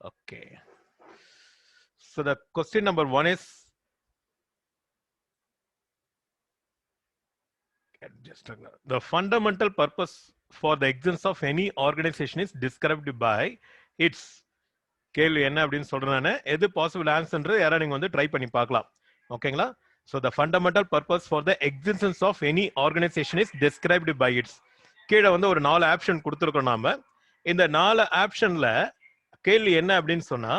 Okay. So the question number 1 is, the fundamental purpose for the existence of any organization is described by its கேள்வி என்ன அப்படின்னு சொல்றேன். எது possible ஆன்சர்ன்றது யாரா நீங்க வந்து ட்ரை பண்ணி பார்க்கலாம். ஓகேங்களா? So the fundamental purpose for the existence of any organization is described by its. கீழே வந்து ஒரு 4 ஆப்ஷன் கொடுத்துருக்கோம் நாம. இந்த 4 ஆப்ஷன்ல கேள்வி என்ன அப்படின்னு சொன்னா,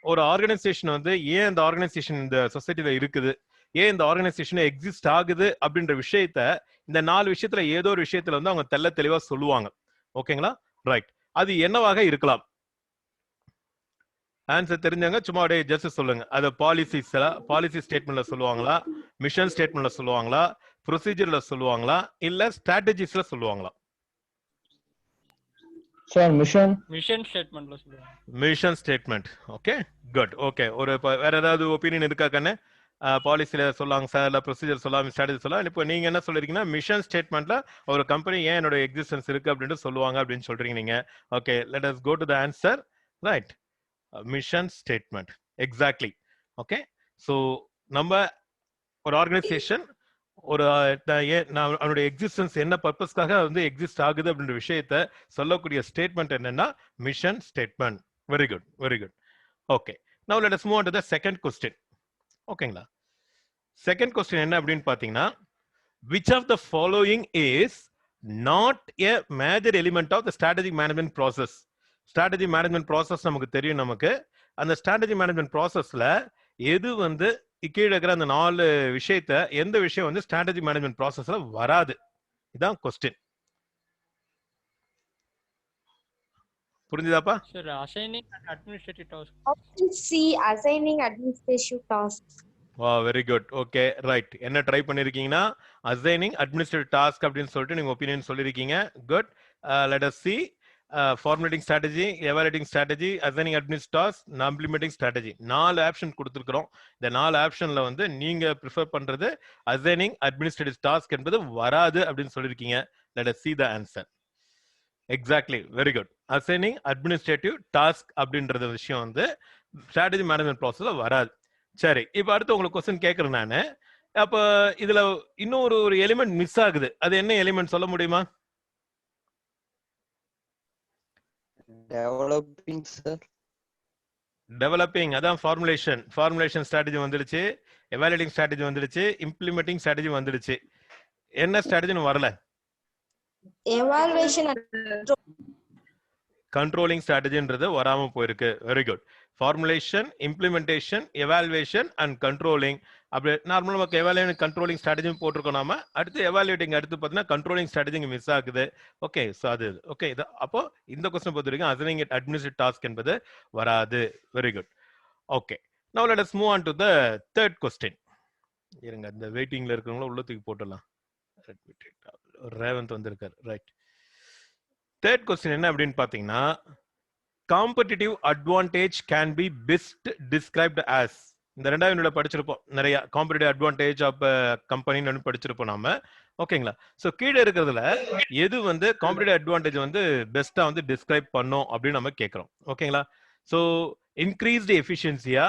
ஒரு ஆர்கனைசேஷன் வந்து ஏன் இந்த ஆர்கனைசேஷன் இந்த சொசைட்டில இருக்குது, ஏன் இந்த ஆர்கனைசேஷன் எக்ஸிஸ்ட் ஆகுது அப்படின்ற விஷயத்த இந்த 4 விஷயத்துல ஏதோ ஒரு விஷயத்துல வந்து அவங்க தெளிவா சொல்லுவாங்க. ஓகேங்களா? ரைட். அது என்னவாக இருக்கலாம்? ஆன்சர் தெரிஞ்சவங்க சும்மா அப்படியே ஜஸ்ட் சொல்லுங்க. அது பாலிசி ஸ்டேட்மெண்ட்ல சொல்லுவாங்களா, மிஷன் ஸ்டேட்மெண்ட்ல சொல்லுவாங்களா, ப்ரொசீஜர்ல சொல்லுவாங்களா, இல்ல ஸ்ட்ராட்டஜிஸ்ல சொல்லுவாங்களா? சார் மிஷன் ஸ்டேட்மெண்ட்ல சொல்லுவாங்க. Mission statement. Okay, good. Okay, ஒரு வேற ஏதாவது ஒப்பீனியன் இருக்கா கண்ணு? பாலிசில சொல்லாங்க சார், இல்ல ப்ரொசீஜர் சொல்லலாம், ஸ்ட்ராட்டஜி சொல்லலாம். இப்போ நீங்க என்ன சொல்றீங்கன்னா, மிஷன் ஸ்டேட்மெண்ட்ல ஒரு கம்பெனி ஏன் என்னோட எக்ஸிஸ்டன்ஸ் இருக்கு அப்படின்னு சொல்லுவாங்க அப்படின்னு சொல்றீங்க நீங்க. Okay, let us go to the answer. Right. Mission statement. Exactly. Okay, so நம்ம ஒரு ஆர்கனைசேஷன் ஒரு அவனுடைய எக்ஸிஸ்டன்ஸ் என்ன பர்பஸ்க்காக வந்து எக்ஸிஸ்ட் ஆகுது அப்படின்ற விஷயத்த சொல்லக்கூடிய ஸ்டேட்மெண்ட் என்னன்னா mission statement. Very good, very good. Okay, now let us move on to the second question. ஓகேங்களா? செகண்ட் क्वेश्चन என்ன அப்படின்னு பாத்தீங்கன்னா, which of the following is not a major element of the strategic management process? strategy management process நமக்கு தெரியும். நமக்கு அந்த strategy management processல எது வந்து கீழே இருக்கிற அந்த 4 விஷயத்த எந்த விஷயம் வந்து strategy management processல வராது? இதான் क्वेश्चन. புரிஞ்சுதாப்பா? Sir assigning and administrative task. Option C assigning administrative task. Very good. Okay, right. என்ன ட்ரை பண்ணிருக்கீங்கன்னா அசைனிங் அட்மினிஸ்ட்ரேட்டிவ் டாஸ்க் அப்படின்னு சொல்லிட்டு நீங்க ஒப்பீனியன் சொல்லிருக்கீங்க. Good. Let us see formulating strategy, evaluating strategy, assigning administrative tasks, implementing strategy. 4 option கொடுத்திருக்கிறோம். இந்த 4 ஆப்ஷன்ல வந்து நீங்க ப்ரிஃபர் பண்றது assigning administrative task என்பது வராது அப்படின்னு சொல்லிருக்கீங்க. let us see the answer. exactly, very good. assigning administrative task அப்படிங்கற விஷயம் வந்து strategy management processல வராது. சரி, இப்போ அடுத்து உங்களுக்கு क्वेश्चन கேக்குறேன் நானு. அப்ப இதுல இன்னொரு எலிமெண்ட் மிஸ் ஆகுது. அது என்ன எலிமெண்ட் சொல்ல முடியுமா? Developing sir. டெவலப்பிங், அதான் ஃபார்முலேஷன் ஸ்ட்ராட்டஜி வந்துடுச்சு, எவாலுவேட்டிங் ஸ்ட்ராட்டஜி வந்துடுச்சு, இம்ப்ளிமெண்டிங் ஸ்ட்ராட்டஜி வந்துடுச்சு. என்ன ஸ்ட்ராட்டஜின்னு வரல? எவாலுவேஷன் கண்ட்ரோலிங் ஸ்ட்ராட்டஜின்றது வராம போயிருக்கு. Very good. Formulation, implementation, evaluation and controlling. அப்படி நார்மலா நமக்கு எவாலுவேஷன் கண்ட்ரோலிங் ஸ்ட்ராட்டஜி போட்டிருக்கோம் நாம. அடுத்து எவாலுவேட்டிங், அடுத்து பார்த்தீங்கன்னா கண்ட்ரோலிங் ஸ்ட்ராட்டஜி மிஸ் ஆகுது. ஓகே, ஸோ அது ஓகே. அப்போ இந்த கொஸ்டின் பொறுத்த வரைக்கும் அசைனிங் அட்மினிஸ்ட்ரேட்டிவ் டாஸ்க் என்பது வராது. Very good. Okay, now let us move on to the third question. இருங்க, இந்த வெயிட்டிங்ல இருக்கிறவங்கள உள்ள தூக்கி போட்டுடலாம். ரேவந்த் வந்திருக்காரு. ரைட். தேர்ட் கொஸ்டின் என்ன அப்படின்னு பாத்தீங்கன்னா, competitive advantage can be best described as. இந்த 2வது யூனிட்ல படிச்சிருப்போம் நிறைய. காம்படிட்டிவ் அட்வான்டேஜ் ஆஃப் கம்பெனின்னு படிச்சிருப்போம் நாம. ஓகேங்களா? சோ கீழே இருக்கிறதுல எது வந்து காம்படிட்டிவ் அட்வான்டேஜ் வந்து பெஸ்டா வந்து டிஸ்கிரைப் பண்ணும் அப்படின்னு நம்ம கேட்கிறோம். ஓகேங்களா? சோ இன்க்ரீஸ்டு எஃபிஷியன்சியா,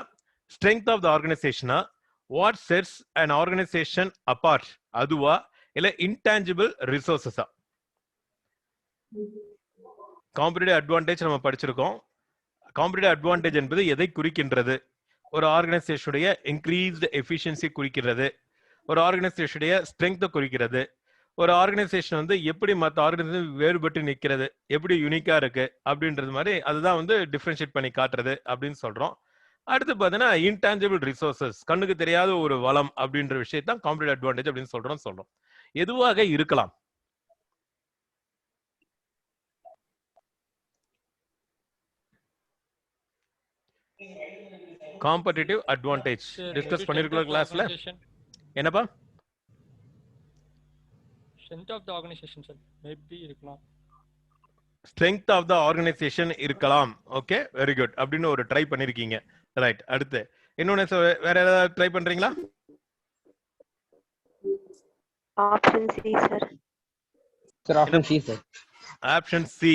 ஸ்ட்ரென்த் ஆஃப் த ஆர்கனைசேஷனா, what sets an organisation apart, அதுவா இல்ல இன்டான்ஜிபிள் ரிசோர்சஸா? காம்படிட்டிவ் அட்வான்டேஜ் நம்ம படிச்சிருக்கோம். காம்படிட்டிவ் அட்வான்டேஜ் என்பது எதை குறிக்கின்றது? ஒரு ஆர்கனைசேஷனுடைய இன்க்ரீஸ்டு எஃபிஷியன்சி குறிக்கிறது, ஒரு ஆர்கனைசேஷனுடைய ஸ்ட்ரென்த் குறிக்கிறது, ஒரு ஆர்கனைசேஷன் வந்து எப்படி மற்ற ஆர்கனைசேஷன் வேறுபட்டு நிற்கிறது, எப்படி யூனிக்கா இருக்கு அப்படின்றது மாதிரி அதுதான் வந்து டிஃபரன்ஷியேட் பண்ணி காட்டுறது அப்படின்னு சொல்றோம். அடுத்து பார்த்தீங்கன்னா இன்டான்ஜிபிள் ரிசோர்சஸ், கண்ணுக்கு தெரியாத ஒரு வளம் அப்படின்ற விஷயத்தான் காம்படிட்டிவ் அட்வான்டேஜ் அப்படின்னு சொல்றோம். எதுவாக இருக்கலாம்? காம்படிட்டிவ் அட்வான்டேஜ் டிஸ்கஸ் பண்ணிருக்கோம் கிளாஸ்ல. என்னப்பா? Strength of the organisation sir. Maybe இருக்கலாம். ஸ்ட்ரெngth ஆஃப் தி ஆர்கனைசேஷன் இருக்கலாம். Okay, very good. அப்படின்னு ஒரு ட்ரை பண்ணிருக்கீங்க. ரைட். அடுத்து இன்னொன்னு வேற ஏதாவது ட்ரை பண்றீங்களா? Option C sir. Sir option C sir. Option C.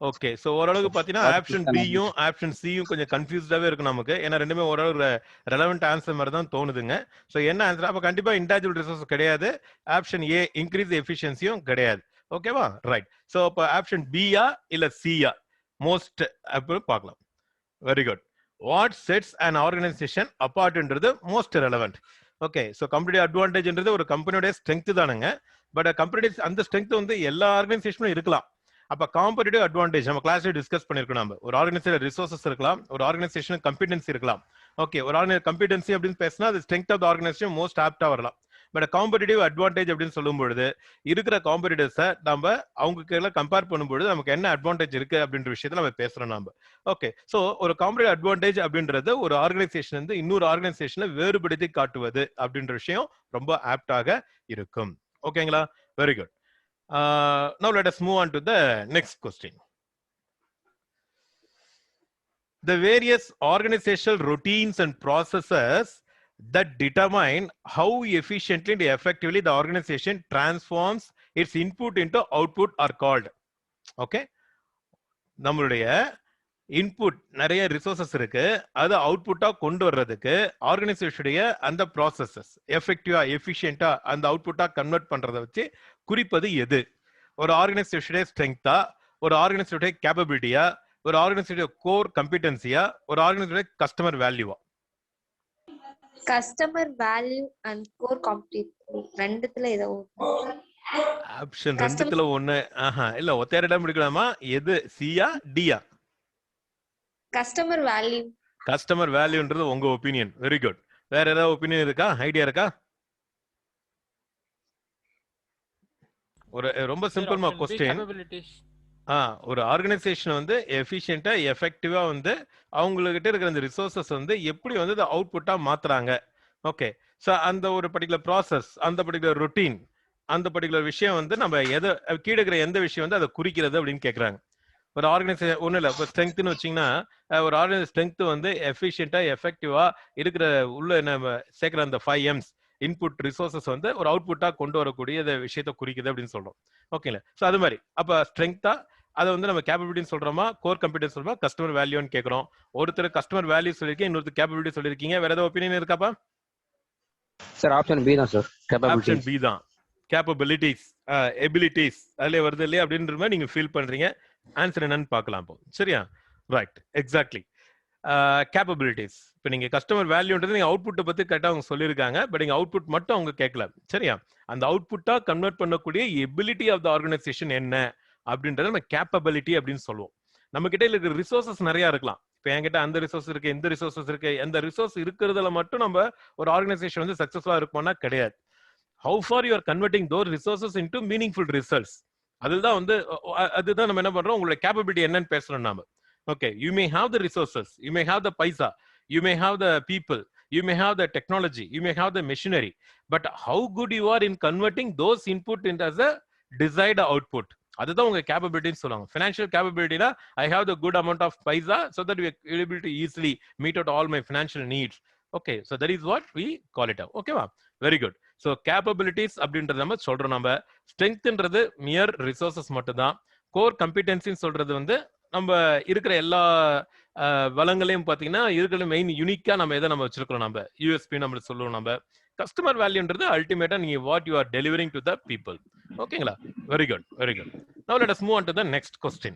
Okay, so ஓரளவுக்கு பாத்தீங்கன்னா ஆப்ஷன் பியும் ஆப்ஷன் சியும் கொஞ்சம் கன்ஃபியூஸ்டாவே இருக்கும் நமக்கு. ஏன்னா ரெண்டுமே ஓரளவு ரெலவெண்ட் ஆன்சர் மாதிரி தான் தோணுதுங்க. சோ என்ன ஆன்சர்? அப்ப கண்டிப்பா இன்டாஜிபிள் ரிசோர்ஸ் கிடையாது. ஆப்ஷன் ஏ இன்க்ரீஸ் எஃபிஷியன்சியும் கிடையாது. ஓகேவா? ரைட். சோ அப்ப ஆப்ஷன் பியா இல்ல சியா மோஸ்ட் அப்ப பார்க்கலாம். Very good. What sets an organization அப்பார்ட்ன்றது most relevant. Okay, so company அட்வான்டேஜ்ன்றது ஒரு கம்பெனியோட ஸ்ட்ரென்த் தானுங்க. பட் கம்பெனி அந்த ஸ்ட்ரென்த் வந்து எல்லா ஆர்கனைசேஷனும் இருக்கலாம். அப்ப காம்படிட்டிவ் அட்வான்டேஜ் நம்ம கிளாஸ்ல டிஸ்கஸ் பண்ணிருக்கோம். நம்ம ஒரு ஆர்கனைசேஷன் ரிசோர்சஸ் இருக்கலாம், ஒரு ஆர்கனைசேஷன் கம்பிடன்சி இருக்கலாம். ஓகே, ஒரு ஆர்கனைசேஷன் கம்பிடன்சி அப்படின்னு பேசினா அது strength of the organisation most ஆப்டா வரலாம். பட் காம்படிட்டிவ் அட்வான்டேஜ் அப்படின்னு சொல்லும் பொழுது இருக்கிற காம்படிட்டர்ஸை நம்ம அவங்க கீழே கம்பேர் பண்ணும்போது நமக்கு என்ன அட்வான்டேஜ் இருக்கு அப்படின்ற விஷயத்துல நம்ம பேசுறோம் நம்ம. ஓகே, சோ ஒரு காம்படிட்டிவ் அட்வான்டேஜ் அப்படின்றது ஒரு ஆர்கனைசேஷன் வந்து இன்னொரு ஆர்கனைசேஷனை வேறுபடுத்தி காட்டுவது அப்படின்ற விஷயம் ரொம்ப ஆப்டாக இருக்கும். ஓகேங்களா? Very good. Now let us move on to the next question. The various organizational routines and processes that determine how efficiently and effectively the organization transforms its input into output are called. Okay, நம்மளுடைய input நிறைய resources இருக்கு, அது அவுட்புட்டா கொண்டு வர்றதுக்கு ஆர்கனைசேஷனுடைய அந்த processes எஃபெக்டிவா எஃபிஷியன்டா அந்த அவுட்புட்டா convert பண்றதை வச்சு குறிப்பது எது? ஒரு ஆர்கனைசேஷனுடைய ஸ்ட்ரென்த்தா, ஒரு ஆர்கனைசேஷனுடைய கேப்பபிலிட்டியா, ஒரு ஆர்கனைசேஷனுடைய கோர் கம்பிடன்சியா, ஒரு ஆர்கனைசேஷனுடைய கஸ்டமர் வேல்யூவா? Customer value and core competitive ரெண்டுத்துல ஏதோ ஆப்ஷன் ரெண்டுத்துல ஒண்ணு. இல்ல ஒத்தையர் இடம் எடுக்கலாமா? எது சியா டியா? Customer value. கஸ்டமர் வேல்யூன்றது உங்க ஒபினியன். Very good. வேற ஏதாவது ஒபினியன் இருக்கா? ஐடியா இருக்கா? ஒரு ரொம்ப சிம்பிள் क्वेश्चन. ஒரு ஆர்கனைசேஷன் வந்து எஃபிஷியன்ட்டா எஃபெக்டிவா வந்து அவங்ககிட்ட இருக்கிற அந்த ரிசோர்சஸ் வந்து எப்படி வந்து அதை அவுட்புட்டா மாத்துறாங்க. ஓகே, சோ அந்த ஒரு பர்டிகுலர் ப்ராசஸ், அந்த பர்டிகுலர் ரொட்டீன், அந்த பர்டிகுலர் விஷயம் வந்து நம்ம எதை கீழே இருக்கிற எந்த விஷயம் வந்து அதை குறிக்கிறது அப்படின்னு கேட்கறாங்க. ஒரு ஆர்கனைசேஷன் ஒன்றும் இல்லை, இப்போ ஸ்ட்ரென்த்னு வச்சிங்கன்னா ஒரு ஆர்கனைசேஷன் ஸ்ட்ரென்த் வந்து எஃபிஷியன்ட்டா எஃபெக்டிவா இருக்கிற உள்ள நம்ம சேர்க்குற அந்த 5 M's இன்புட் ரிசோர்சஸ் வந்து ஒரு அவுட்புட்டா கொண்டு வரக்கூடிய விஷயத்தை குறிக்குது அப்படின்னு சொல்றோம். ஓகேங்களா? ஸோ அது மாதிரி அப்போ ஸ்ட்ரென்த்தா அதை வந்து நம்ம கேப்பபிலிட்டின்னு சொல்றோமா, கோர் கம்பிடன்ஸ் சொல்றோமா, கஸ்டமர் வேல்யூன்னு கேட்குறோம். ஒருத்தர் கஸ்டமர் வேல்யூ சொல்லியிருக்கீங்க, இன்னொருத்தர் கேப்பபிலிட்டி சொல்லியிருக்கீங்க. வேற ஏதாவது ஒப்பீனியன் இருக்காப்பா? சார் ஆப்ஷன் பி தான் சார். ஆப்ஷன் பி தான். கேப்பபிலிட்டிஸ், எபிலிட்டிஸ் அதுல வருது இல்லையா அப்படின்ற மாதிரி நீங்க ஃபீல் பண்றீங்க. ஆன்சர் என்னன்னு பார்க்கலாம் இப்போ. சரியா? Right, exactly. கேப்பபிலிட்டிஸ். இப்போ நீங்க கஸ்டமர் வேல்யூன்றது நீங்க அவுட்புட்டை பத்தி கரெக்டாக அவங்க சொல்லியிருக்காங்க. பட் நீங்க அவுட்புட் மட்டும் அவங்க கேட்கல. சரியா? அந்த அவுட்புட்டா கன்வெர்ட் பண்ணக்கூடிய எபிலிட்டி ஆஃப் த ஆர்கனைசேஷன் என்ன அப்படின்றத நம்ம கேப்பபிலிட்டி அப்படின்னு சொல்லுவோம். நம்ம கிட்ட இருக்கிற ரிசோர்சஸ் நிறைய இருக்கலாம். இப்போ என்கிட்ட அந்த ரிசோர்ஸ் இருக்கு, இந்த ரிசோர்சஸ் இருக்கு. எந்த ரிசோர்ஸ் இருக்கிறதுல மட்டும் நம்ம ஒரு ஆர்கனைசேஷன் வந்து சக்சஸ்ஃபுல்லா இருக்கும்னா கிடையாது. How far you are converting those resources into meaningful results. அதுதான் வந்து அதுதான் நம்ம என்ன பண்றோம், உங்களுடைய கேப்பபிலிட்டி என்னன்னு பேசுறோம் நாம. Okay, you may have the resources, you may have the paisa, you may have the people, you may have the technology, you may have the machinery, but how good you are in converting those input into as a desired output. அதுதான் உங்க கேப்பபிலிட்டின்னு சொல்லுவாங்க. Financial கேப்பபிலிட்டினா I have the good amount of paisa so that we are able to easily meet out all my financial needs. Okay, so that is what we call it out. Okay, very good. So capabilities அப்படின்றது நம்ம சொல்றோம். நம்ம ஸ்ட்ரென்த்ன்றது மியர் resources மட்டும் தான். Core கம்பிடன்சின்னு சொல்றது வந்து நம்ம இருக்கிற எல்லா வளங்களையும் பாத்தீங்கன்னா இருக்கிற மெயின் யூனிக்கா நம்ம எதை நம்ம வச்சிருக்கிறோம், நம்ம யூஎஸ்பி நம்ம சொல்லுவோம். நம்ம கஸ்டமர் வேல்யூன்றது அல்டிமேட்டா நீங்க what you are delivering to the people. ஓகேங்களா? Very good, very good. Now let us move on to the next question.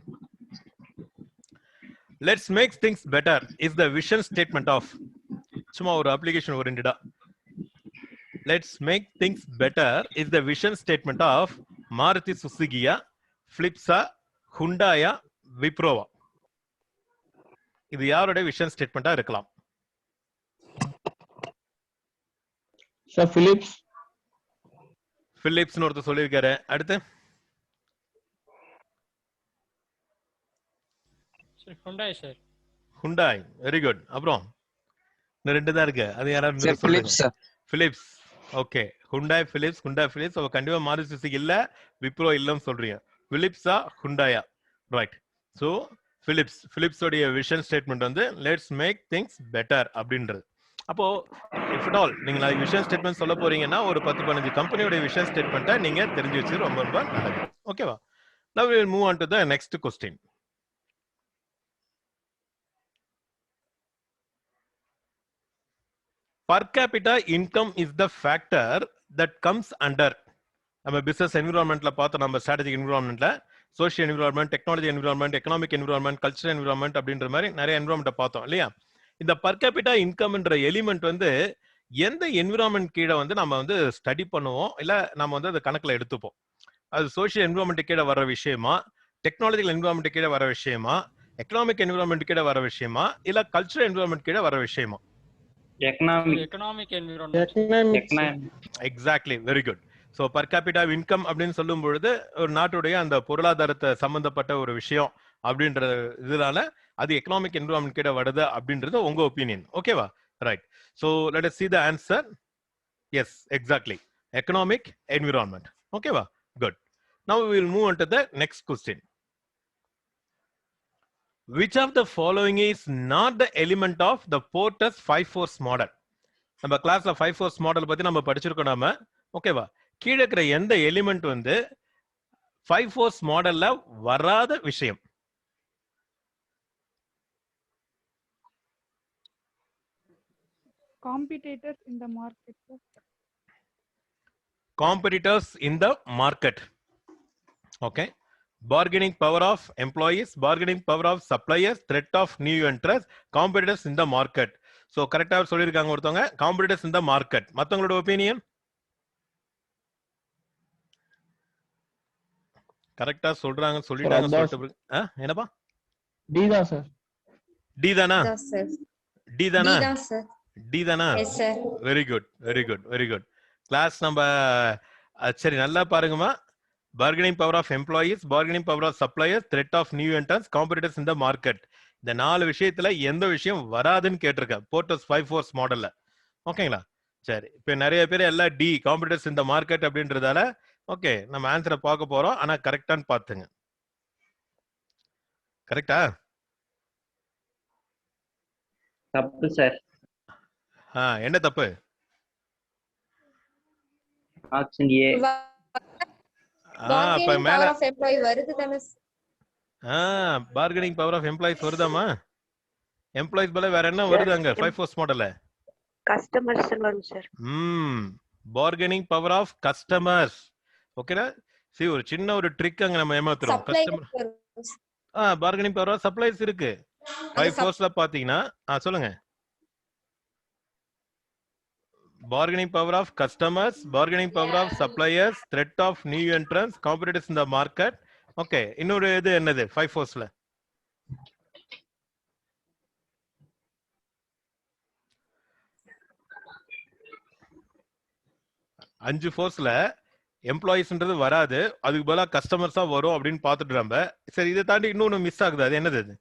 Let's make things better is the vision statement of சும்மா ஒரு application ஓரியன்டா. Let's make things better is the vision statement of Maruti Suzuki, Philipsa, Hyundai, Wipro. இது யாரோட vision ஸ்டேட்மெண்டா இருக்கலாம்? Sir Philips. பிலிப்ஸ்னு ஒருத்தர் சொல்லியிருக்காரு. அடுத்து Hyundai sir. Hyundai, very good. அப்புறம் இந்த ரெண்டு தான் இருக்கு, அது யாராவது Philips. Philips. Okay, Hyundai Philips, Hyundai Philips. அப்ப கண்டிப்பா மாருதி சுசுகி இல்ல, விப்ரோ இல்லன்னு சொல்றீங்க. பிலிப்ஸா ஹுண்டாயா? ரைட். சோ பிலிப்ஸ், பிலிப்ஸோடைய விஷன் ஸ்டேட்மெண்ட் வந்து லெட்ஸ் மேக் திங்ஸ் பெட்டர் அப்படின்றது. அப்போ இஃப் இட் ஆல் நீங்க விஷன் ஸ்டேட்மெண்ட் சொல்ல போறீங்கன்னா ஒரு 10-15 கம்பெனியோட விஷன் ஸ்டேட்மெண்ட்டை நீங்க தெரிஞ்சு வச்சு ரொம்ப ரொம்ப நல்லது. ஓகேவா? Now we will move on to the next question. Per capita income is the factor that comes under நம்ம பிசினஸ் என்விரான்மெண்ட்ல பார்த்தோம், நம்ம ஸ்ட்ராட்டஜிக் என்விரான்மெண்ட்ல social environment, technology environment, economic environment, cultural environment அப்படின்ற மாதிரி நிறைய என்விரான்மெண்ட் பார்த்தோம் இல்லையா? இந்த பர் கேபிட்டா இன்கம்ன்ற எலிமெண்ட் வந்து எந்த என்விரான்மெண்ட் கீழே வந்து நம்ம வந்து ஸ்டடி பண்ணுவோம், இல்ல நம்ம வந்து அதை கணக்குல எடுத்துப்போம்? அது சோஷியல் என்விரான்மெண்ட் கீழே வர விஷயமா, டெக்னாலஜிக்கல் என்விரான்மெண்ட் கீழே வர விஷயமா, எக்கனாமிக் என்விரான்மெண்ட் கீழே வர விஷயமா, இல்ல கல்ச்சரல் என்விரான்மெண்ட் கீழே வர விஷயமா? Economic environment. Exactly, very good. So per capita income அப்படின்னு சொல்லும் பொழுது ஒரு நாட்டுடைய அந்த பொருளாதாரத்தை சம்பந்தப்பட்ட ஒரு விஷயம் அப்படின்ற இதனால அது எக்கனாமிக் என்விரான்மெண்ட் கிட்ட வருது அப்படின்றது உங்க ஒப்பீனியன். ஓகேவா? Right. So let us see the answer. Yes, exactly. Economic environment. ஓகேவா? Good. Now we will move on to the next question. Which of the following is not the element of the Porter's 5 force model? நம்ம கிளாஸ்ல 5 force model பத்தி நம்ம படிச்சிருக்கோம் நாம. ஓகேவா? கீழே இருக்கிற எந்த எலிமெண்ட் வந்து 5 force மாடல்ல வராத விஷயம்? Competitors in the market. Competitors in the market. Okay. Bargaining power of employees, bargaining power of suppliers, threat of new entrants, competitors in the market. So கரெக்டா சொல்லிருக்காங்க ஒருத்தவங்க, competitors in the market. மத்தவங்களோட opinion? கரெக்டா சொல்றாங்க சொல்லிட்டாங்க சொல்லிட்டு என்னப்பா? T தான் சார். டி தானா? Yes, sir. டி தானா? Yes, sir. டி தானா? Yes, sir. Very good, very good, very good. Class நம்ம சரி நல்லா பாருங்கம்மா. bargaining power of employees, bargaining power of suppliers, threat of new entrants, competitors in the market. இந்த 4 விஷயத்துல எந்த விஷயம் வராதுன்னு கேட்டிருக்கேன் போர்ட்டர்ஸ் 5 force மாடல்ல. ஓகேங்களா? சரி, இப்ப நிறைய பேர் எல்லாம் டி காம்படிட்டர்ஸ் இந்த மார்க்கெட் அப்படின்றதால ஓகே நம்ம ஆன்சரை பார்க்க போறோம். ஆனா கரெக்டான்னு பாத்துங்க. கரெக்டா? தப்பு சார். என்ன தப்பு? Option A. Bargaining power of employee வருது தானே? bargaining power of employees வருதாமா? எம்ப்ளாயிஸ் போல வேற என்ன வருது அங்க 5 force மாடல்ல? கஸ்டமர்ஸ் வரும் sir. bargaining power of customers. ஓகேடா? சரி, ஒரு சின்ன ஒரு ட்ரிக் அங்க நம்ம ஏமாத்துறோம். Customer bargaining power of suppliers இருக்கு 5 forceல பாத்தீங்கன்னா. சொல்லுங்க. bargaining power of customers, bargaining power of suppliers, threat of new entrants, competitors in the market. Okay, இன்னொரு இது என்னது 5 forceல? அஞ்சு ஃபோர்ஸ்ல எம்ப்ளாயிஸ்ன்றது வராது, அதுக்கு பதிலா கஸ்டமர்ஸா வரும் அப்படின்னு பாத்துட்டு நம்ம. சரி, இதை தாண்டி இன்னொன்னு மிஸ் ஆகுது, அது என்னது? அது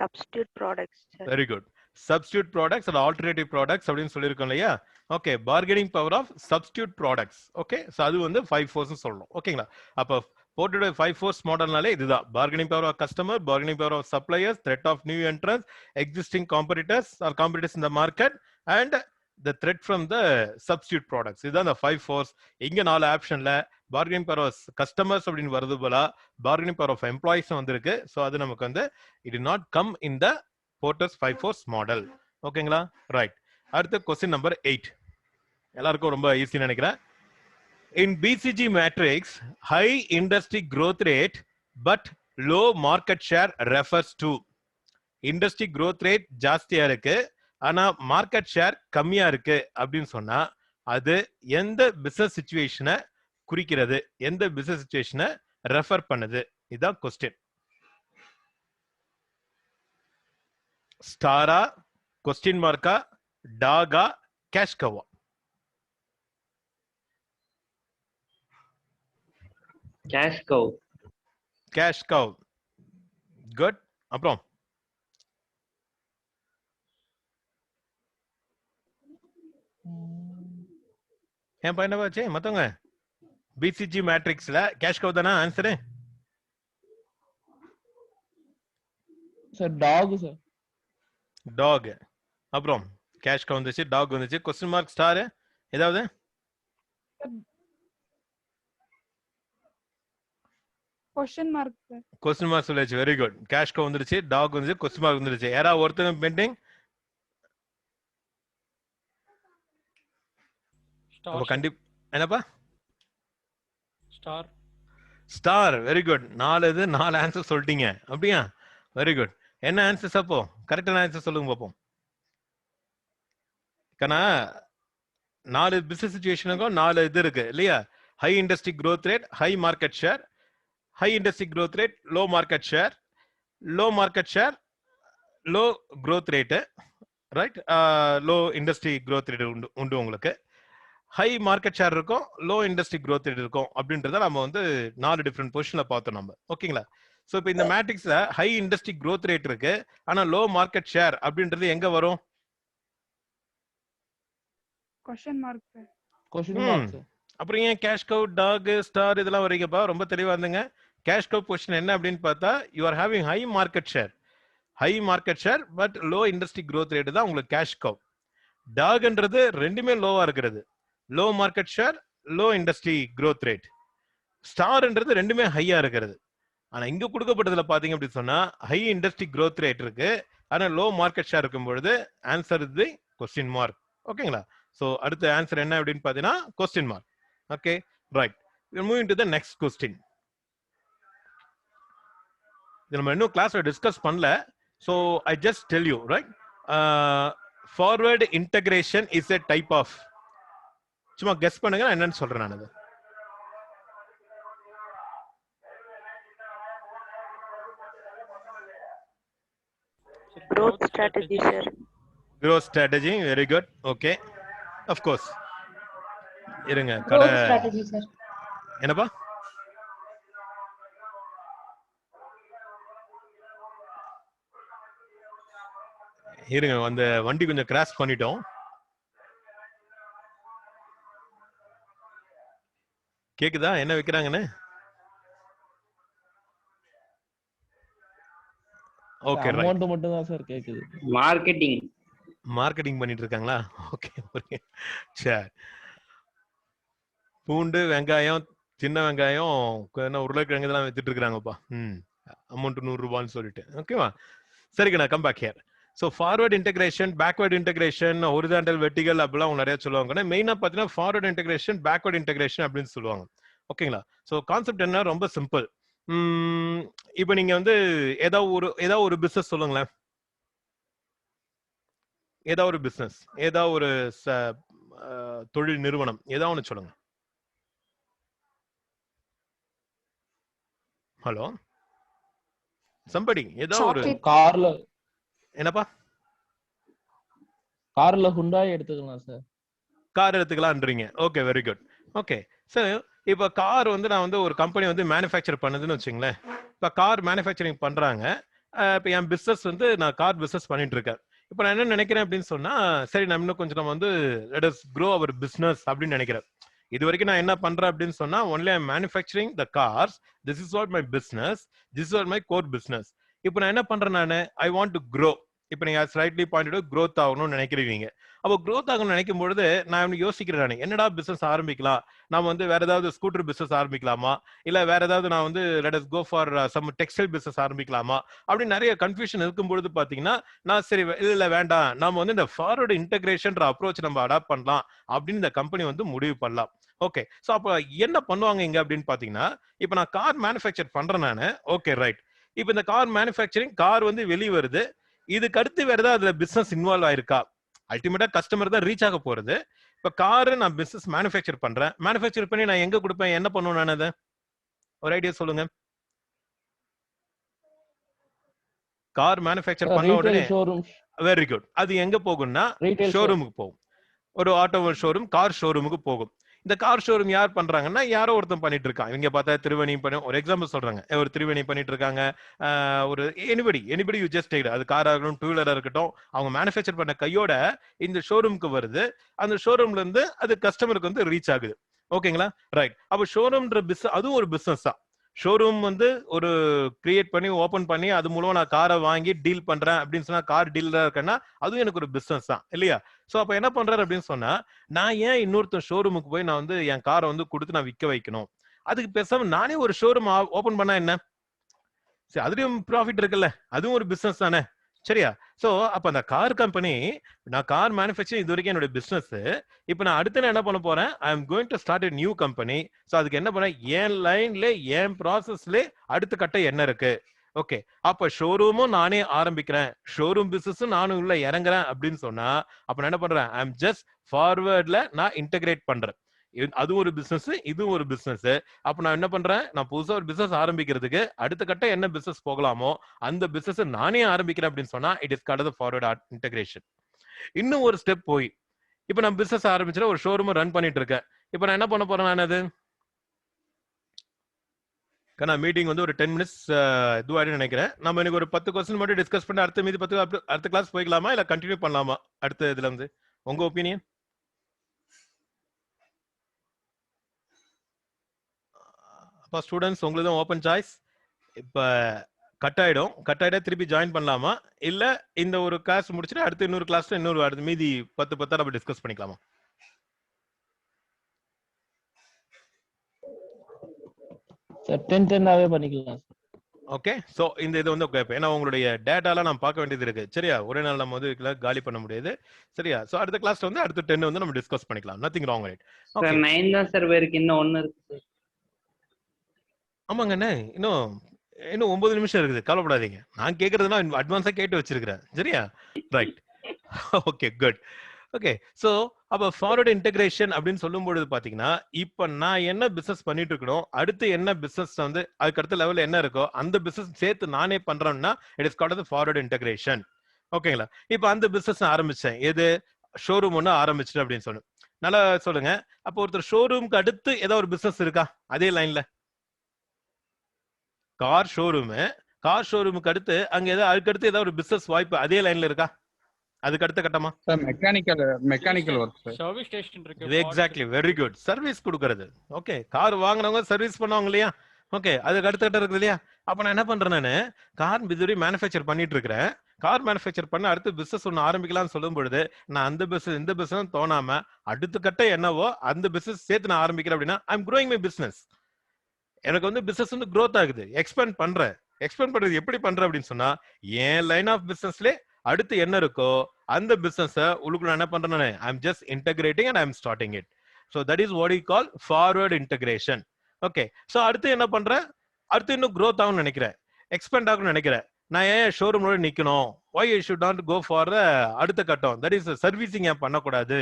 substitute products. Very good. Substitute products and alternative products அப்படின்னு சொல்லியிருக்கோம் இல்லையா? Okay, bargaining power of substitute products. Okay, so அது வந்து 5 force சொல்லணும். ஓகேங்களா? அப்போ போர்ட்டோட 5 force மாடல்னாலே இதுதான். bargaining power of customer, bargaining power of suppliers, threat of new entrants, existing competitors or competitors in the market, and the threat from the substitute products. இதுதான் the 5 force. இங்க 4 ஆப்ஷன்ல bargaining power of customers அப்படின்னு வருது போல bargaining power of employees வந்திருக்கு. So அது நமக்கு வந்து it did not come in the Porter's 5 force model. ஓகேங்களா? ரைட். அடுத்து கொஸ்டின் நம்பர் 8. எல்லாருக்கும் ரொம்ப ஈஸின்னு நினைக்கிறேன். In BCG matrix, high industry growth rate but low market share refers to. industry growth rate ஜாஸ்தியா இருக்கு, ஆனா மார்க்கெட் ஷேர் கம்மியா இருக்கு அப்படின்னு சொன்னா அது எந்த பிசினஸ் சிச்சுவேஷனை குறிக்கிறது, எந்த பிசினஸ் சிச்சுவேஷனை ரெஃபர் பண்ணுது? இதுதான் கொஸ்டின். ஸ்டாரா, கொஸ்டின் மார்க்கா, டாகா, கேஷ் கவா? Cash cow. Cash cow. Good. அப்புறம் ஏன் பையனவாச்சு மத்தவங்க பிசிஜி மேட்ரிக்ஸ்ல கேஷ் கவ் தானா ஆன்சரு? Sir dog sir. டாக். அப்புறம் கேஷ் கவ் வந்துச்சு, டாக் வந்துச்சு. கொஸ்டின் மார்க், ஸ்டார் ஏதாவது? Question mark, sir. Question mark சொல்லியாச்சு. Very good. கேஷ் கோ வந்துருச்சு, டாக் வந்துருச்சு, கொஸ்டின் மார்க் வந்துருச்சு. யாரா ஒருத்தங்க பெண்டிங்? அப்ப கண்டிப்பா என்னப்பா? Star. Star. Very good. 4 answer சொல்லிட்டீங்க. அப்படியா? Very good. என்ன ஆன்சர்ஸ் அப்போ? கரெக்டான ஆன்சர் சொல்லுங்க பாப்போம். கண்ணா 4 பிசினஸ் சிச்சுவேஷனுக்கும் 4 இது இருக்கு இல்லையா? High industry growth rate, high market share, high industry growth rate, low market share, low market share, low growth rate, right? Low industry growth rate உண்டு உங்களுக்கு. ஹை மார்க்கெட் ஷேர் இருக்கும், லோ இண்டஸ்ட்ரி growth rate இருக்கும் அப்படின்றத நம்ம வந்து 4 different பொசிஷன்ல பார்த்தோம் நம்ம. ஓகேங்களா? சோ இப்போ இந்த மேட்ரிக்ஸ்ல ஹை இண்டஸ்ட்ரி growth rate இருக்கு, ஆனா லோ மார்க்கெட் ஷேர் அப்படின்றது எங்க வரும்? Question mark, sir. Question mark, sir. அப்புறம் ஏன் கேஷ் கவ், டாக், ஸ்டார் இதெல்லாம் வரீங்கப்பா? ரொம்ப தெளிவா இருந்துங்க. கேஷ் கவ் பொசிஷன் என்ன அப்படின்னு பார்த்தா, you are having high market share, high market share but low industry growth rate தான் உங்களுக்கு கேஷ் கவ். டாக்ன்றது ரெண்டுமே லோவா இருக்கிறது, low market share, low industry growth rate. ஸ்டார்ன்றது ரெண்டுமே ஹையா இருக்கிறது. ஆனா இங்க கொடுக்கப்பட்டதுல பாத்தீங்க அப்படின்னு சொன்னா ஹை இண்டஸ்ட்ரி growth rate இருக்கு, ஆனா லோ மார்க்கெட் ஷேர் இருக்கும் பொழுது answer is the question mark. ஓகேங்களா? சோ அடுத்த ஆன்சர் என்ன அப்படின்னு பாத்தீங்கன்னா question mark. Okay, right. We are moving to the next question. இது நம்ம இன்னும் கிளாஸ்ல டிஸ்கஸ் பண்ணல. So I just tell you, right? Forward integration is a type of, சும்மா கெஸ் பண்ணுங்க நான் என்னன்னு சொல்றேன் நான். அது Growth strategy, sir. growth strategy. Very good. Okay, of course. இருங்க கடை என்னப்பா? இருங்க, அந்த வண்டி கொஞ்சம் கிராஷ் பண்ணிட்டோம். கேக்குதா என்ன வைக்கிறாங்கன்னு? Okay, right. அமௌண்ட் மட்டும் தான் சார் கேக்குது. மார்க்கெட்டிங் பண்ணிட்டு இருக்காங்களா? ஓகே, சரி. பூண்டு, வெங்காயம், சின்ன வெங்காயம், உருளைக்கிழங்கு இதெல்லாம் வித்துட்டு இருக்காங்கப்பா. அமௌண்ட் 100 ரூபான்னு சொல்லிட்டு. ஓகேவா? சரிங்க, நான் come back here. So forward integration, backward integration, horizontal, vertical அப்படிலாம் அவங்க நிறைய சொல்லுவாங்க. மெயினா பார்த்தீங்கன்னா ஃபார்வர்ட் இன்டெகிரேஷன், பேக்வர்ட் இன்டெகிரேஷன் அப்படின்னு சொல்லுவாங்க. ஓகேங்களா? ஸோ கான்செப்ட் என்ன? ரொம்ப சிம்பிள். இப்போ நீங்க வந்து ஏதாவது ஒரு பிசினஸ் சொல்லுங்களேன். ஏதாவது ஒரு பிசினஸ், ஏதாவது ஒரு தொழில் நிறுவனம், ஏதாவது ஒன்று சொல்லுங்க. ஹலோ, சம்படி ஏதாவது ஒரு கார்ல, என்னப்பா? கார்ல ஹுண்டாய் எடுத்துக்கலாம் சார். கார் எடுத்துக்கலாம்ன்றீங்க. Okay, very good. Okay sir, இப்போ கார் வந்து நான் வந்து ஒரு கம்பெனி வந்து மேனுஃபேக்சர் பண்ணுதுன்னு வச்சுங்களேன். இப்போ கார் மேனுஃபேக்சரிங் பண்றாங்க. இப்போ என் பிசினஸ் வந்து நான் கார் பிசினஸ் பண்ணிட்டு இருக்கேன். இப்போ நான் என்ன நினைக்கிறேன் அப்படின்னு சொன்னா, சரி நம்ம இன்னும் கொஞ்சம் நம்ம வந்து let us grow our business அப்படின்னு நினைக்கிறேன். இது வரைக்கும் நான் என்ன பண்றேன் அப்படின்னு சொன்னா, only I am manufacturing the cars, this is what my business, this is what my core business. இப்போ நான் என்ன பண்றேன், நான் I want to grow. இப்போ நீங்க ஸ்லைட்லி பாயிண்ட் அவுட் growth ஆகணும்னு நினைக்கிறீங்க. அப்போ growth ஆகணும்னு நினைக்கும் பொழுது நான் யோசிக்கிறேன், என்னடா பிசினஸ் ஆரம்பிக்கலாம்? நாம வந்து வேற ஏதாவது ஸ்கூட்டர் பிசினஸ் ஆரம்பிக்கலாமா, இல்ல வேற ஏதாவது நான் வந்து let us go for some textile business ஆரம்பிக்கலாமா அப்படின்னு நிறைய கன்ஃபியூஷன் இருக்கும் பொழுது பாத்தீங்கன்னா, நான் சரி இல்ல வேண்டாம், நாம வந்து இந்த ஃபார்வர்ட் இன்டெகிரேஷன்ற அப்ரோச் நம்ம அடாப்ட் பண்ணலாம் அப்படின்னு இந்த கம்பெனி வந்து முடிவு பண்ணலாம். ஓகே, சோ அப்ப என்ன பண்ணுவாங்க இங்க அப்படின்னு பாத்தீங்கன்னா, இப்போ நான் கார் மேனுஃபேக்சர் பண்றேன் நானு. Okay, right. இப்போ இந்த கார் மேனுஃபேக்சரிங், கார் வந்து வெளியே வருது, இதுக்கு அடுத்து வேற ஏதாவது அதுல பிசினஸ் இன்வால்வ் ஆயிருக்கா? அல்டிமேட்டா கஸ்டமர் தான் ரீச் ஆக போறது. இப்ப கார் நான் பிசினஸ் மேனுஃபேக்சர் பண்றேன். மேனுஃபேக்சர் பண்ணி நான் எங்க கொடுப்பேன், என்ன பண்ணுவேன் நான்? அதை ஒரு ஐடியா சொல்லுங்க. கார் மேனுஃபேக்சர் பண்ண உடனே வெரி குட், அது எங்க போகும்னா ஷோரூமுக்கு போகும். ஒரு ஆட்டோ ஷோரூம், கார் ஷோரூமுக்கு போகும். இந்த கார் ஷோரூம் யார் பண்றாங்கன்னா, யாரோ ஒருத்தன் பண்ணிட்டு இருக்கான். இவங்க பார்த்தா திருவணி பண்ணி, ஒரு எக்ஸாம்பிள் சொல்றாங்க, ஒரு திருவணி பண்ணிட்டு இருக்காங்க. ஒரு எனிபடி யூ ஜஸ்ட் டேக், அது காரா இருக்கட்டும், டூ வீலரா இருக்கட்டும், அவங்க மேனுஃபேக்சர் பண்ண கையோட இந்த ஷோரூமுக்கு வருது. அந்த ஷோரூம்ல இருந்து அது கஸ்டமருக்கு வந்து ரீச் ஆகுது. ஓகேங்களா? ரைட். அப்போ ஷோரூம்ன்ற பிசினஸ், அதுவும் ஒரு பிசினஸ் தான். ஷோரூம் வந்து ஒரு கிரியேட் பண்ணி ஓபன் பண்ணி அது மூலமா நான் காரை வாங்கி டீல் பண்றேன் அப்படின்னு சொன்னா, கார் டீலரா இருக்கேன்னா அதுவும் எனக்கு ஒரு பிசினஸ் தான் இல்லையா? சோ அப்ப என்ன பண்றாரு அப்படின்னு சொன்னா, நான் ஏன் இன்னொருத்தர் ஷோரூமுக்கு போய் நான் வந்து என் காரை வந்து கொடுத்து நான் விற்க வைக்கணும்? அதுக்கு பேசாம நானே ஒரு ஷோரூம் ஓபன் பண்ணா என்ன? சரி, அதுலயும் ப்ராஃபிட் இருக்குல்ல, அதுவும் ஒரு பிசினஸ் தானே. சரியா? சோ அப்ப அந்த கார் கம்பெனி, நான் கார் மேனுஃபேக்சரிங் இது வரைக்கும் என்னோட பிசினஸ். இப்ப நான் அடுத்து என்ன பண்ண போறேன்? I am going to start a new company. So அதுக்கு என்ன பண்ண, என் லைன்ல என் ப்ராசஸ்ல அடுத்த கட்டம் என்ன இருக்கு? ஓகே, அப்ப ஷோரூமும் நானே ஆரம்பிக்கிறேன், ஷோரூம் பிசினஸும் நானும் உள்ள இறங்குறேன் அப்படின்னு சொன்னா, அப்ப நான் என்ன பண்றேன்? ஐ அம் ஜஸ்ட் ஃபார்வர்ட்ல நான் இன்டகிரேட் பண்றேன். அது ஒரு பிசினஸ், இதுவும் ஒரு பிசினஸ். அப்ப நான் என்ன பண்றேன்? நான் புதுசா ஒரு பிசினஸ் ஆரம்பிக்கிறதுக்கு அடுத்த கட்டம் என்ன பிசினஸ் போகலாமோ அந்த பிசினஸ் நானே ஆரம்பிக்கிறேன் அப்படின்னு சொன்னா it is called forward integration. இன்னும் ஒரு ஸ்டெப் போய், இப்ப நான் பிசினஸ் ஆரம்பிச்சுட்டு ஒரு ஷோரூம் ரன் பண்ணிட்டு இருக்கேன். இப்ப நான் என்ன பண்ண போறேன்? நான் அது மீட்டிங் வந்து ஒரு 10 மினிட்ஸ் இதுவாயிடும் நினைக்கிறேன். நம்ம இன்னைக்கு ஒரு 10 கொஸ்டின் மட்டும் டிஸ்கஸ் பண்ணி அடுத்த மீதி 10 அடுத்த கிளாஸ் போய்க்கலாமா, இல்ல கண்டினியூ பண்ணலாமா? அடுத்த இதுல இருந்து உங்க ஒப்பீனியன்? அப்ப ஸ்டூடெண்ட்ஸ் உங்களுக்கு தான் ஓபன் சாய்ஸ். இப்ப கட் ஆயிட திருப்பி ஜாயின் பண்ணலாமா, இல்ல இந்த ஒரு கிளாஸ் முடிச்சுட்டு அடுத்து இன்னொரு கிளாஸ்ல இன்னொரு அடுத்து மீதி 10 நம்ம டிஸ்கஸ் பண்ணிக்கலாமா? சார் 10-10ஆவே பண்ணிக்கலாம் சார். ஓகே, சோ இந்த இது வந்து ஓகே. ஏன்னா உங்களுடைய டேட்டாலாம் நான் பார்க்க வேண்டியது இருக்கு. சரியா? ஒரே நாள் நம்ம வந்து காலி பண்ண முடியாது. சரியா? சோ அடுத்த கிளாஸ்ல வந்து அடுத்த 10 வந்து நம்ம டிஸ்கஸ் பண்ணிக்கலாம். Nothing wrong right. சார் 9 தான் சார் இருக்கு, இன்னும் 1 இருக்கு சார். ஆமாங்கண்ணே, இன்னும் 9 நிமிஷம் இருக்குது, கவலைப்படாதீங்க. நான் கேக்குறதுனா அட்வான்ஸா கேட்டு வச்சிருக்கிறேன். சரியா? Right. Okay, good. Okay, so அப்ப ஃபார்வர்ட் இன்டகிரேஷன் அப்படின்னு சொல்லும் பொழுது பாத்தீங்கன்னா, இப்ப நான் என்ன பிசினஸ் பண்ணிட்டு இருக்கணும், அடுத்து என்ன பிசினஸ் வந்து அதுக்கு அடுத்த லெவல்ல என்ன இருக்கோ அந்த பிசினஸ் சேர்த்து நானே பண்றேன்னா it is called forward integration. ஓகேங்களா? இப்ப அந்த பிசினஸ் ஆரம்பிச்சேன், எது ஷோரூம் ஒண்ணு ஆரம்பிச்சிட்டேன் அப்படின்னு சொன்னேன். நல்லா சொல்லுங்க. அப்போ ஒருத்தர் ஷோரூம்க்கு அடுத்து ஏதாவது ஒரு பிசினஸ் இருக்கா அதே லைன்ல? கார் ஷோரூமுக்கு அடுத்து அங்க ஏதாவது அதுக்கு அடுத்து ஏதாவது ஒரு பிசினஸ் வாய்ப்பு அதே லைன்ல இருக்கா? அதுக்கு அடுத்த கட்டமா? Sir mechanical work sir. Service station இருக்கு. Exactly, very good. சர்வீஸ் கொடுக்கிறது. ஓகே, கார் வாங்குனவங்க சர்வீஸ் பண்ணுவாங்க இல்லையா? ஓகே, அதுக்கு அடுத்த கட்டம் இருக்குது இல்லையா? அப்ப நான் என்ன பண்றேன், நானு கார் இதுவரை மேனுஃபேக்சர் பண்ணிட்டு இருக்கிறேன். கார் மேனுஃபேக்சர் பண்ண அடுத்து பிசினஸ் ஒன்னு ஆரம்பிக்கலாம்னு சொல்லும் பொழுது நான் அந்த பிசினஸ் இந்த பிசினஸ் தோணாம அடுத்த கட்டம் என்னவோ அந்த பிசினஸ் சேர்த்து நான் ஆரம்பிக்கிறேன் அப்படின்னா ஐ அம் growing my business. எனக்கு வந்து பிசினஸ் வந்து growth ஆகுது, எக்ஸ்பேண்ட் பண்றேன். எக்ஸ்பேண்ட் பண்றது எப்படி பண்றேன் அப்படின்னு சொன்னா, என் லைன் ஆஃப் பிசினஸ்ல அடுத்து என்ன இருக்கோ அந்த பிசினஸ் உள்ளுக்குள்ள என்ன பண்றேன், I am just integrating and I am starting it. So that is what you call forward integration. Okay, so அடுத்து என்ன பண்றேன், அடுத்து இன்னும் growth ஆகும்னு நினைக்கிறேன், எக்ஸ்பேண்ட் ஆகும்னு நினைக்கிறேன். நான் ஏன் ஷோரூமோட நிக்கணும்? why you should not go for அடுத்த கட்டம், தட் இஸ் சர்வீசிங் ஏன் பண்ணக்கூடாது?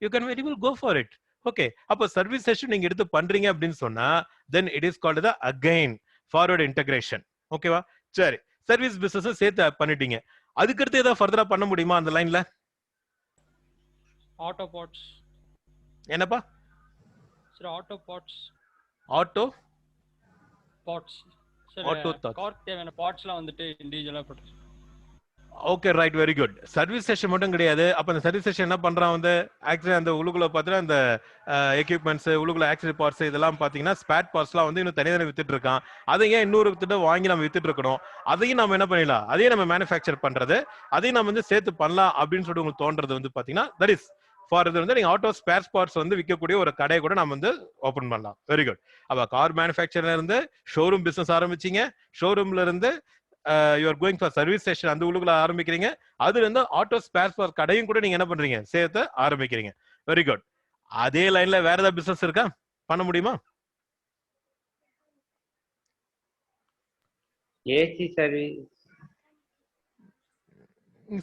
You can very well go for it. Okay, அப்போ சர்வீஸ் செஷன் நீங்க எடுத்து பண்றீங்க அப்படின்னு சொன்னா then it is called again forward integration. ஓகேவா? சரி, சர்வீஸ் பிசினஸ் சேர்த்து பண்ணிட்டீங்க. அதுக்கு அடுத்து ஏதாவது ஃபர்தரா பண்ண முடியுமா அந்த லைன்ல? Auto parts. என்னப்பா? Sir auto parts. Auto parts sir, auto car தேவையான பார்ட்ஸ்லாம் வந்துட்டு இண்டிவிஜுவலா போட்டு. Okay, right, very good. Service session மட்டும் கிடையாது. அப்ப அந்த சர்வீஸ் செஷன் என்ன பண்றான் வந்து ஆக்சுவலி அந்த உள்ளுக்குள்ள பாத்தீங்கன்னா அந்த எக்யூப்மெண்ட்ஸ் உள்ளுக்குள்ள ஆக்சரி பார்ட்ஸ் இதெல்லாம் பாத்தீங்கன்னா ஸ்பேட் பார்ட்ஸ்லாம் வந்து இன்னும் தனியாக வித்துட்டு இருக்கான். அதை ஏன் இன்னொரு கிட்ட வாங்கி நம்ம வித்துட்டு இருக்கணும்? அதையும் நம்ம என்ன பண்ணிடலாம், அதையும் நம்ம மேனுஃபேக்சர் பண்றது, அதையும் நம்ம வந்து சேர்த்து பண்ணலாம் அப்படின்னு சொல்லிட்டு உங்களுக்கு தோன்றது வந்து பாத்தீங்கன்னா தட் இஸ் ஃபார் இது வந்து நீங்க ஆட்டோ ஸ்பேர் பார்ட்ஸ் வந்து விற்கக்கூடிய ஒரு கடையை கூட நம்ம வந்து ஓபன் பண்ணலாம். Very good. அப்ப கார் மேனுஃபேக்சர்ல இருந்து ஷோரூம் பிசினஸ் ஆரம்பிச்சீங்க, ஷோரூம்ல இருந்து you are going for service station அந்த உள்ளுக்குள்ள ஆரம்பிக்கிறீங்க, அதுல இருந்து ஆட்டோ ஸ்பேர் பார்ட் கடையும் கூட நீங்க என்ன பண்றீங்க, சேர்த்து ஆரம்பிக்கிறீங்க. Very good. அதே லைன்ல வேற ஏதாவது பிசினஸ் இருக்கா, பண்ண முடியுமா? ஏசி சர்வீஸ்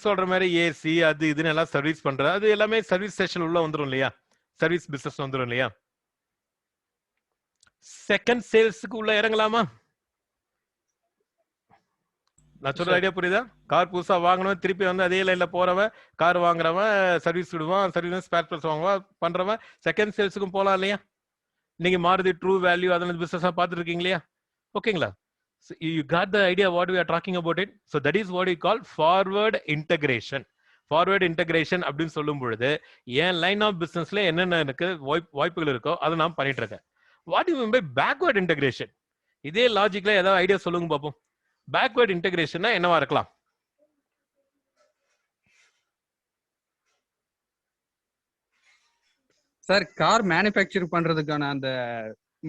சொல்ற மாதிரி ஏசி அது இதுன்னு எல்லாம் சர்வீஸ் பண்ற அது எல்லாமே சர்வீஸ் ஸ்டேஷன் உள்ள வந்துரும் இல்லையா? சர்வீஸ் பிசினஸ் வந்துரும் இல்லையா? செகண்ட் சேல்ஸுக்கு உள்ள இறங்கலாமா? நான் சொல்ற ஐடியா புரியுதா? கார் புதுசா வாங்கணும், திருப்பி வந்து அதே லைன்ல போறவன், கார் வாங்குறவன் சர்வீஸ் விடுவான், சர்வீஸ் ஸ்பேர் பார்ட்ஸ் வாங்குவான் பண்றவன் செகண்ட் சேல்ஸுக்கும் போலாம் இல்லையா? நீங்க மாருதி ட்ரூ வேல்யூ அதெல்லாம் பிசினஸா பார்த்துட்டு இருக்கீங்க இல்லையா? ஓகேங்களா? So you got the idea what we are talking about it. So that is what we call forward integration. Forward integration அப்படின்னு சொல்லும் பொழுது என் லைன் ஆஃப் பிசினஸ்ல என்னென்ன எனக்கு வாய்ப்புகள் இருக்கோ அதை நான் பண்ணிட்டு இருக்கேன். What you mean by backward integration? இதே லாஜிக்ல ஏதாவது ஐடியா சொல்லுங்க பாப்போம். பேக்வர்ட் இன்டகிரேஷன்னா என்னவா இருக்கலாம்? சார் கார் மேனுஃபேக்சர் பண்றதுக்கான அந்த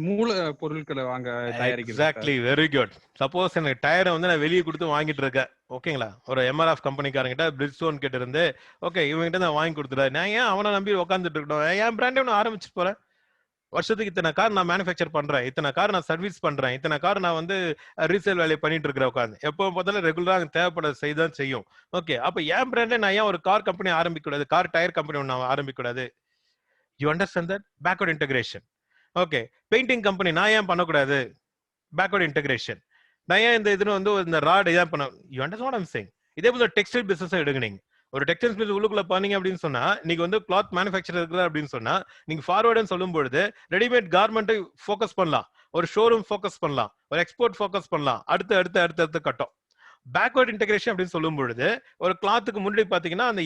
மூல பொருட்களை வாங்க தயாரிக்கிறது sir. Exactly, very good. Suppose எனக்கு டயரை வந்து நான் வெளியே கொடுத்து வாங்கிட்டு இருக்கேன், ஓகேங்களா, ஒரு எம்ஆர்எஃப் கம்பெனிக்காரங்கிட்ட பிரிட்ஜ்ஸ்டோன் கிட்ட இருந்து, ஓகே இவங்கிட்ட நான் வாங்கி கொடுத்துட்டேன், நான் ஏன் அவனை நம்பி உட்காந்துட்டு இருக்கணும், என் பிராண்டே ஒன்று ஆரம்பிச்சுட்டு போறேன். வருஷத்துக்கு இத்தனை கார் நான் மேனுஃபேக்சர் பண்றேன், இத்தனை கார் நான் சர்வீஸ் பண்றேன், இத்தனை கார் நான் வந்து ரீசேல் வேலையை பண்ணிட்டு இருக்கிற உட்காந்து எப்போ பார்த்தாலும் ரெகுலராக தேவைப்பட செய்தான் செய்யும். ஓகே, அப்ப என் பிராண்டே நான் ஏன் ஒரு கார் கம்பெனி ஆரம்பிக்க கூடாது, கார் டயர் கம்பெனி ஒன்று ஆரம்பிக்க கூடாது? You understand that? Backward integration. Okay, painting company நான் ஏன் பண்ணக்கூடாது? Backward integration. நான் ஏன் இந்த இதுன்னு வந்து இந்த ராட் ஏன் பண்ண? You understand what I am saying? இதே போல டெக்ஸ்டைல் பிசினஸ் எடுங்க. நீங்க ஒரு டெக்ஸ்டைல் பிசினஸ் உள்ளுக்குள்ள பண்ணீங்க அப்படின்னு சொன்னா, நீங்க வந்து கிளாத் மேனுஃபேக்சர் இருக்கிற அப்படின்னு சொன்னா, நீங்க ஃபார்வர்டுன்னு சொல்லும் பொழுது ரெடிமேட் கார்மெண்ட்டை ஃபோக்கஸ் பண்ணலாம், ஒரு ஷோரூம் ஃபோக்கஸ் பண்ணலாம், ஒரு எக்ஸ்போர்ட் ஃபோக்கஸ் பண்ணலாம், அடுத்து கட்டம். பேக்வர்ட் இன்டகிரேஷன் அப்படின்னு சொல்லும் பொழுது, ஒரு கிளாத்துக்கு முன்னாடி பாத்தீங்கன்னா அந்த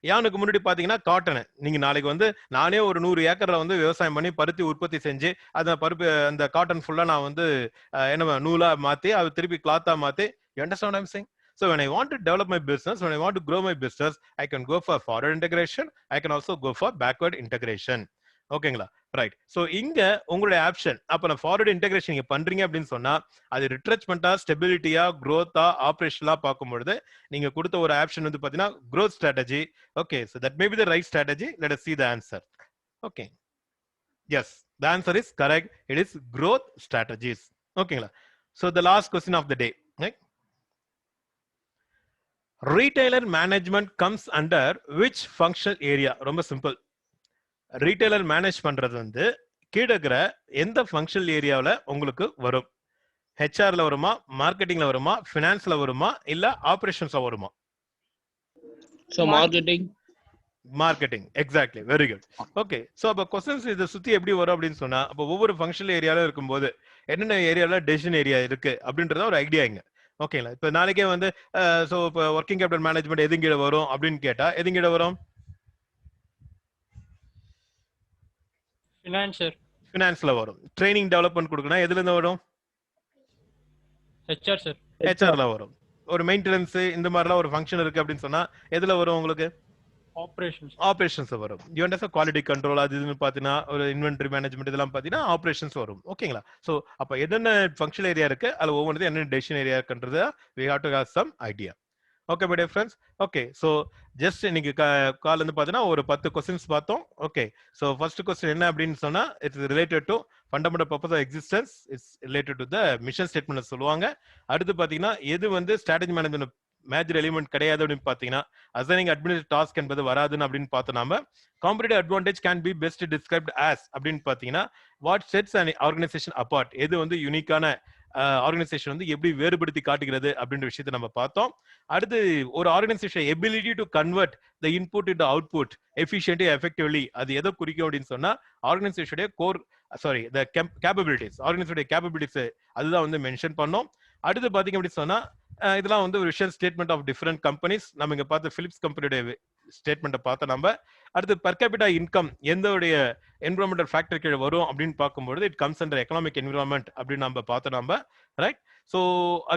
யானுக்கு முன்னாடி பாத்தீங்கன்னா காட்டன். நீங்க நாளைக்கு வந்து நானே ஒரு 100 ஏக்கர்ல வந்து விவசாயம் பண்ணி பருத்தி உற்பத்தி செஞ்சு அந்த காட்டன் ஃபுல்லா நான் வந்து என்ன நூலா மாத்தி அது திருப்பி கிளாத்தா மாத்தி. You understand what I'm saying? So when I want to develop my business, when I want to grow my business, I can go for forward integration, I can also go for backward integration. ஓகேங்களா, right. So இங்க உங்களுடைய option, அப்ப நான் forward integration நீங்க பண்றீங்க அப்படின்னு சொன்னா, அது ரிட்ரெச்மெண்டா, ஸ்டெபிலிட்டியா, growth-ஆ, ஆபரேஷனலா பார்க்கும்போது நீங்க கொடுத்த ஒரு ஆப்ஷன் வந்து பாத்தீங்கன்னா growth strategy. Okay, so that may be the right strategy. Let us see the answer. Okay, yes, the answer is correct. It is growth strategies. ஓகேங்களா. So the last question of the day, right? Retailer management comes under which functional area? ரொம்ப simple. Retailer manage பண்றது வந்து கீழே இருக்கிற எந்த functional ஏரியாவில் உங்களுக்கு வரும்? ஹெச்ஆர்ல வருமா, மார்க்கெட்டிங்ல வருமா, ஃபினான்ஸ்ல வருமா, இல்ல ஆபரேஷன்ஸ்ல வருமா? So marketing. Exactly, very good. Okay, so அப்ப क्वेश्चंस இத சுத்தி எப்படி வரும் அப்படின்னு சொன்னா, அப்ப ஒவ்வொரு ஃபங்க்ஷனல் ஏரியால இருக்கும்போது என்னென்ன ஏரியால டெசிஷன் ஏரியா இருக்கு அப்படின்றத ஒரு ஐடியா இங்க. ஓகேங்களா, இப்ப நாளைக்கே வந்து சோ இப்ப வொர்க்கிங் கேபிட்டல் மேனேஜ்மெண்ட் எதுங்கிட வரும் அப்படின்னு கேட்டா எதுங்கிட வரும்? ஃபினான்ஸ்ல வரும். ட்ரைனிங் டெவலப்மென்ட் கொடுக்கணும், எதுல இருந்து வரும்? HR sir. ஹெச்ஆர்ல வரும். ஒரு மெயின்டெனன்ஸ் இந்த மாதிரிலாம் ஒரு ஃபங்க்ஷன் இருக்கு அப்படின்னு சொன்னா எதுல வரும் உங்களுக்கு? ஆபரேஷன்ஸ் வரும். You understand? குவாலிட்டி கண்ட்ரோல் அது இதுன்னு பாத்தீங்கன்னா ஒரு இன்வென்டரி மேனேஜ்மெண்ட் இதெல்லாம் பாத்தீங்கன்னா ஆபரேஷன்ஸ் வரும். ஓகேங்களா, சோ அப்ப என்னென்ன ஃபங்க்ஷனல் ஏரியா இருக்கு, அதுல ஒவ்வொரு என்னென்ன டெசிஷன் ஏரியா இருக்குன்றது we have to have some idea. Okay my dear friends. Okay, so just இன்னைக்கு கால் வந்து பாத்தீங்கன்னா ஒரு 10 क्वेश्चंस பார்த்தோம். Okay, so first question என்ன அப்படின்னு சொன்னா, it is related to fundamental purpose of existence, it's related to the mission statement சொல்லுவாங்க. அடுத்து பாத்தீங்கன்னா எது வந்து ஸ்ட்ராட்டஜி மேனேஜ்மென்ட் மேஜர் எலிமெண்ட் கிடையாது அப்படின்னு பாத்தீங்கன்னா அசைனிங் அட்மினிஸ்ட்ரேட்டிவ் டாஸ்க் என்பது வராதுன்னு அப்படின்னு பார்த்தோம். நாம competitive advantage can be best described as அப்படின்னு பாத்தீங்கன்னா what sets an organization apart, எது வந்து யூனிக்கான ஆர்கனைசேஷன் வந்து எப்படி வேறுபடுத்தி காட்டுகிறது அப்படின்ற விஷயத்தை நம்ம பார்த்தோம். அடுத்து ஒரு organisation ability to convert the input into output efficiently effectively, அது எதை குறிக்கும் அப்படின்னு சொன்னா ஆர்கனைசேஷனுடைய கோர் த கேப்பபிலிட்டிஸ், ஆர்கனைசேஷனுடைய கேப்பபிலிட்டிஸ் அதுதான் வந்து மென்ஷன் பண்ணோம். அடுத்து பாத்தீங்க அப்படின்னு சொன்னா இதெல்லாம் வந்து ஒரு vision statement of different companies. நம்ம இங்க பார்த்த பிலிப்ஸ் கம்பெனியோட ஸ்டேட்மெண்ட்டை பார்த்தோம். நம்ம அடுத்து பர் கேபிட்டா இன்கம் எந்தோடைய என்விரான்மெண்டல் ஃபேக்டர் கீழே வரும் அப்படின்னு பார்க்கும்போது it comes under economic environment அப்படின்னு நம்ம பார்த்தோம். நம்ம right. So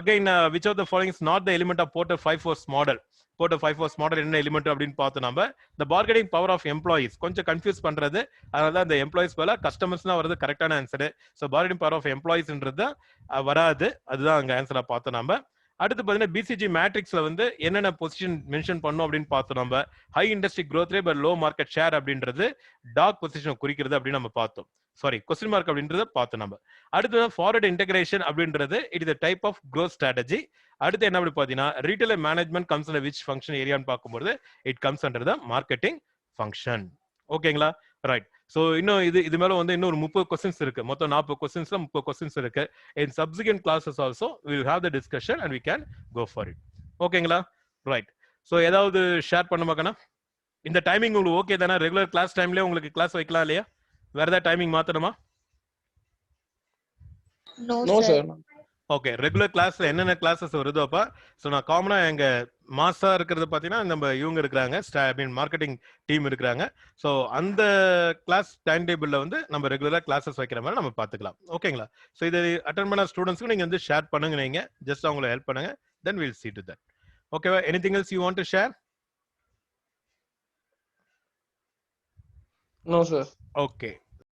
again which of the following is not the element of Porter 5 force model. Porter 5 force model என்ன எலிமெண்ட் அப்படின்னு பார்த்தோம். நம்ம இந்த பார்கெனிங் பவர் ஆஃப் எம்ப்ளாயிஸ் கொஞ்சம் கன்ஃபியூஸ் பண்றது, அதனால இந்த எம்ப்ளாயிஸ் போல கஸ்டமர்ஸ் தான் வருது கரெக்டான answer. So bargaining power of எம்ப்ளாயிஸ்ன்றது வராது, அதுதான் அங்க ஆன்சரா பார்த்தோம். நம்ம அடுத்து பாத்தீங்கன்னா பிசிஜி மேட்ரிக்ஸ்ல வந்து என்னென்ன பொசிஷன் மென்ஷன் பண்ணோம் அப்படின்னு பார்த்தோம். நம்ம high industry growth rate but low market share அப்படின்றது டாக் பொசிஷன் குறிக்கிறது அப்படின்னு நம்ம பார்த்தோம். சாரி, கொஸ்டின் மார்க் அப்படின்றத பார்த்தோம். நம்ம அடுத்து ஃபார்வர்ட் இன்டகிரேஷன் அப்படின்றது it is a type of growth strategy. அடுத்து என்ன அப்படி பாத்தீங்கன்னா retailer management comes under which function ஏரியான்னு பார்க்கும்போது it comes under the marketing function. ஓகேங்களா, ரைட். சோ இன்னும் இது மேல வந்து இன்னொரு 30 क्वेश्चंस இருக்கு. மொத்தம் 40 क्वेश्चंसல 30 क्वेश्चंस இருக்கு. In subsequent classes also we will have the discussion and we can go for it. ஓகேங்களா, ரைட். சோ ஏதாவது ஷேர் பண்ணுமா கண்ணா? இந்த டைமிங் உங்களுக்கு ஓகே தானே? ரெகுலர் கிளாஸ் டைம்லயே உங்களுக்கு கிளாஸ் வைக்கலாம் இல்லையா? வேற ஏதாவது டைமிங் மாத்தணுமா? No sir. ஓகே, ரெகுலர் கிளாஸ்ல என்னென்ன கிளாஸஸ் வருதோ அப்ப ஸோ நான் காமனா எங்க மாசா இருக்கிறது பாத்தீங்கன்னா நம்ம இவங்க இருக்கிறாங்க, மார்க்கெட்டிங் டீம் இருக்கிறாங்க. ஸோ அந்த கிளாஸ் டைம் டேபிள்ல வந்து நம்ம ரெகுலரா கிளாஸஸ் வைக்கிற மாதிரி நம்ம பாத்துக்கலாம். ஓகேங்களா, ஸோ இது அட்டன் பண்ண ஸ்டூடெண்ட்ஸ்க்கு நீங்க வந்து ஷேர் பண்ணுங்க, நீங்க ஜஸ்ட் அவங்களை ஹெல்ப் பண்ணுங்க. Then will see to that. ஓகேவா? Anything else you want to share? No sir. Okay,